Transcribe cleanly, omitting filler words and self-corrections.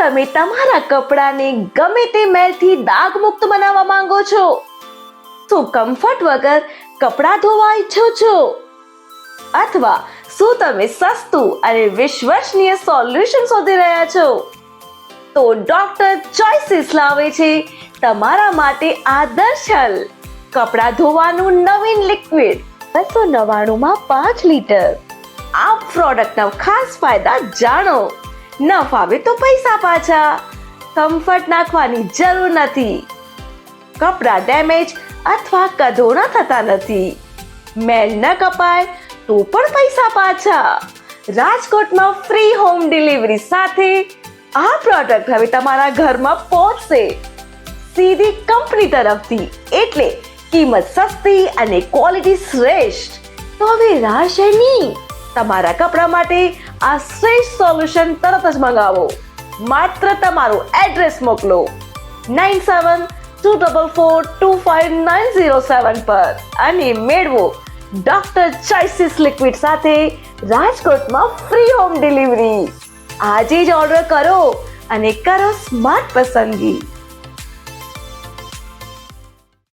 તમે તમારા કપડાને ગમે તે મેલથી દાગ મુક્ત બનાવવા માંગો છો? શું કમ્ફર્ટ વગર કપડાં ધોવા ઈચ્છો છો? અથવા શું તમે સસ્તું અને વિશ્વસનીય સોલ્યુશન શોધી રહ્યા છો? તો ડોક્ટર ચોઇસિસ લાવે છે તમારા માટે આદર્શ હલ. કપડાં ધોવાનું નવીન લિક્વિડ 299 માં 5 લીટર. આ પ્રોડક્ટના ખાસ ફાયદા જાણો. ન ફાવે તો પૈસા પાછા. કમ્ફર્ટ નાખવાની જરૂર નથી. કપડાં ડેમેજ અથવા કધોણા થતા નથી. મેલ ન કપાય તો પણ પૈસા પાછા. રાજકોટમાં ફ્રી હોમ ડિલિવરી સાથે આ પ્રોડક્ટ હવે તમારા ઘરમાં પહોંચશે સીધી કંપની તરફથી. એટલે કિંમત સસ્તી અને ક્વોલિટી શ્રેષ્ઠ. તો હવે રાહ શેની? તમારા કપડા માટે આ શ્રેષ્ઠ સોલ્યુશન તરત જ મંગાવો. માત્ર તમારું એડ્રેસ મોકલો 9724425907 પર અને મેળવો ડોક્ટર ચોઇસિસ લિક્વિડ સાથે રાજકોટમાં ફ્રી હોમ ડિલિવરી. આજે જ ઓર્ડર કરો અને કરો સ્માર્ટ પસંદગી.